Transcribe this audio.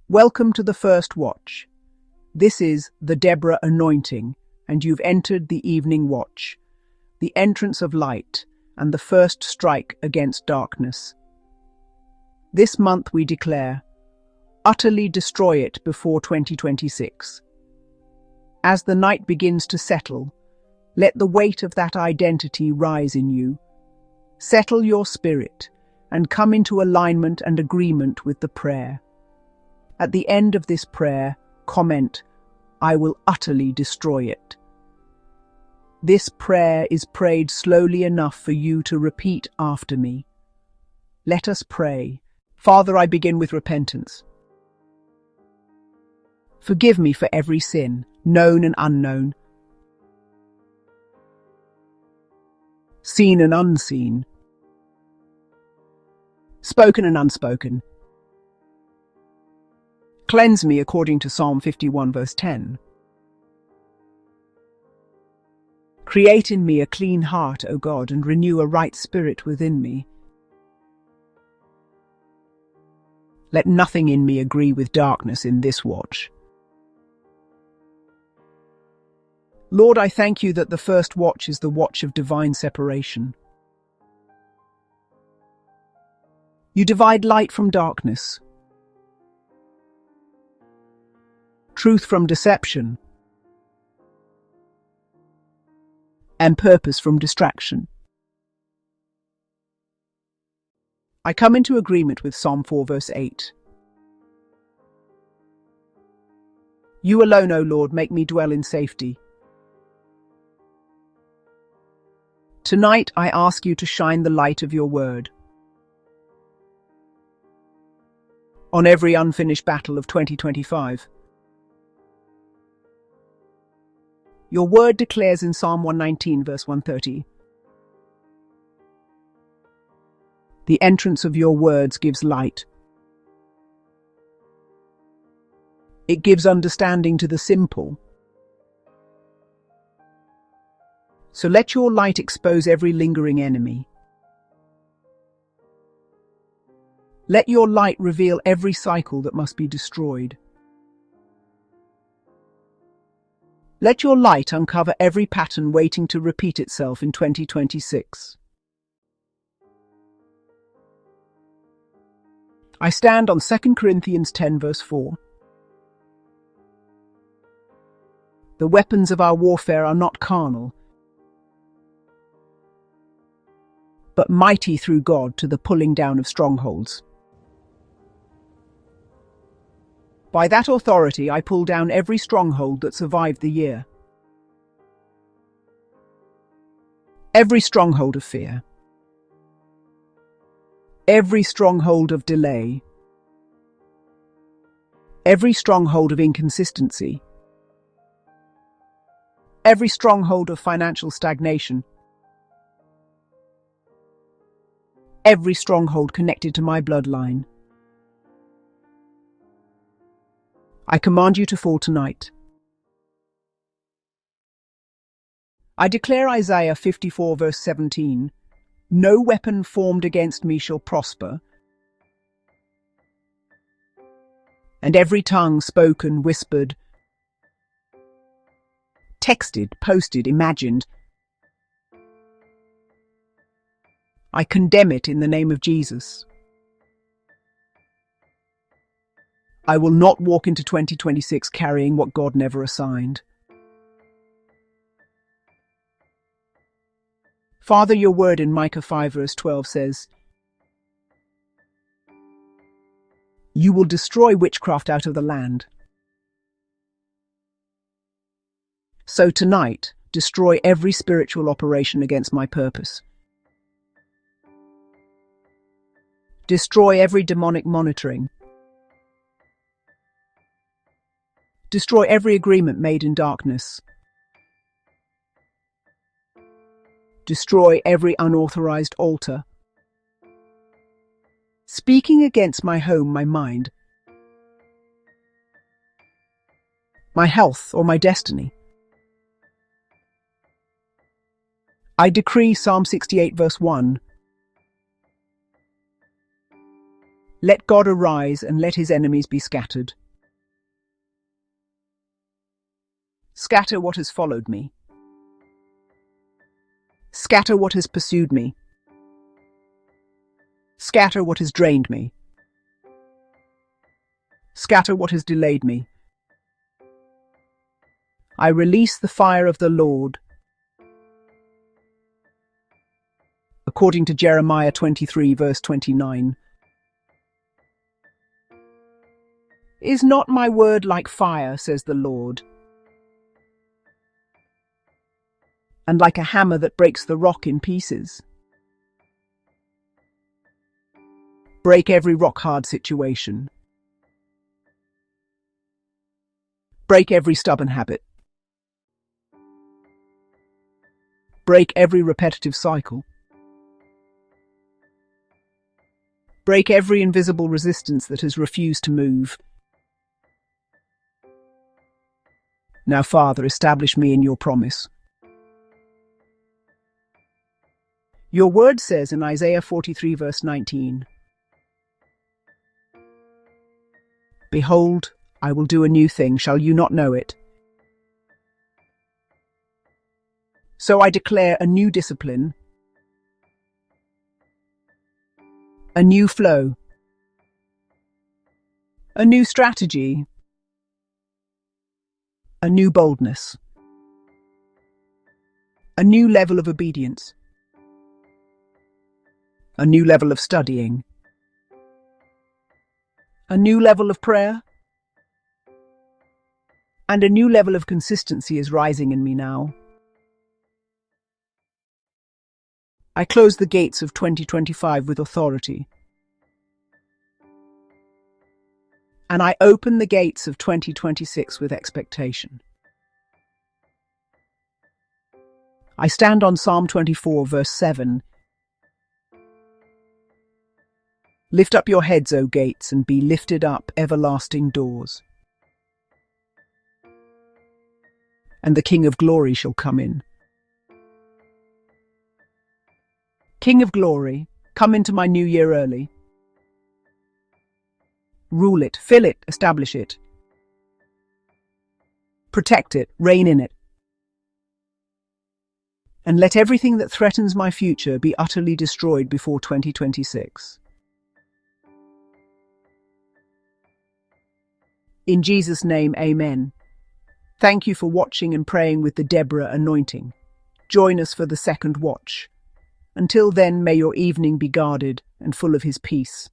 Welcome to the first watch. This is the Deborah anointing, and you've entered the evening watch, the entrance of light, and the first strike against darkness. This month we declare, utterly destroy it before 2026. As the night begins to settle, let the weight of that identity rise in you. Settle your spirit and come into alignment and agreement with the prayer. At the end of this prayer, comment, I will utterly destroy it. This prayer is prayed slowly enough for you to repeat after me. Let us pray. Father, I begin with repentance. Forgive me for every sin, known and unknown, seen and unseen, spoken and unspoken. Cleanse me according to Psalm 51 verse 10. Create in me a clean heart, O God, and renew a right spirit within me. Let nothing in me agree with darkness in this watch. Lord, I thank you that the first watch is the watch of divine separation. You divide light from darkness, truth from deception, and purpose from distraction. I come into agreement with Psalm 4 verse 8. You alone, O Lord, make me dwell in safety. Tonight I ask you to shine the light of your word on every unfinished battle of 2025. Your word declares in Psalm 119 verse 130, the entrance of your words gives light. It gives understanding to the simple. So let your light expose every lingering enemy. Let your light reveal every cycle that must be destroyed. Let your light uncover every pattern waiting to repeat itself in 2026. I stand on 2 Corinthians 10 verse 4. The weapons of our warfare are not carnal, but mighty through God to the pulling down of strongholds. By that authority I pull down every stronghold that survived the year. Every stronghold of fear. Every stronghold of delay. Every stronghold of inconsistency. Every stronghold of financial stagnation. Every stronghold connected to my bloodline. I command you to fall tonight. I declare Isaiah 54 verse 17, no weapon formed against me shall prosper, and every tongue spoken, whispered, texted, posted, imagined, I condemn it in the name of Jesus. I will not walk into 2026 carrying what God never assigned. Father, your word in Micah 5 verse 12 says, you will destroy witchcraft out of the land. So tonight, destroy every spiritual operation against my purpose. Destroy every demonic monitoring. Destroy every agreement made in darkness. Destroy every unauthorized altar. Speaking against my home, my mind, my health, or my destiny. I decree Psalm 68 verse 1. Let God arise and let his enemies be scattered. Scatter what has followed me. Scatter what has pursued me. Scatter what has drained me. Scatter what has delayed me. I release the fire of the Lord. According to Jeremiah 23, verse 29. Is not my word like fire, says the Lord, and like a hammer that breaks the rock in pieces? Break every rock-hard situation. Break every stubborn habit. Break every repetitive cycle. Break every invisible resistance that has refused to move. Now, Father, establish me in your promise. Your word says in Isaiah 43, verse 19, Behold, I will do a new thing. Shall you not know it? So I declare a new discipline, a new flow, a new strategy, a new boldness, a new level of obedience, a new level of studying, a new level of prayer, and a new level of consistency is rising in me now. I close the gates of 2025 with authority. And I open the gates of 2026 with expectation. I stand on Psalm 24, verse 7. Lift up your heads, O gates, and be lifted up, everlasting doors. And the King of glory shall come in. King of glory, come into my new year early. Rule it, fill it, establish it. Protect it, reign in it. And let everything that threatens my future be utterly destroyed before 2026. In Jesus' name, amen. Thank you for watching and praying with the Deborah anointing. Join us for the second watch. Until then, may your evening be guarded and full of his peace.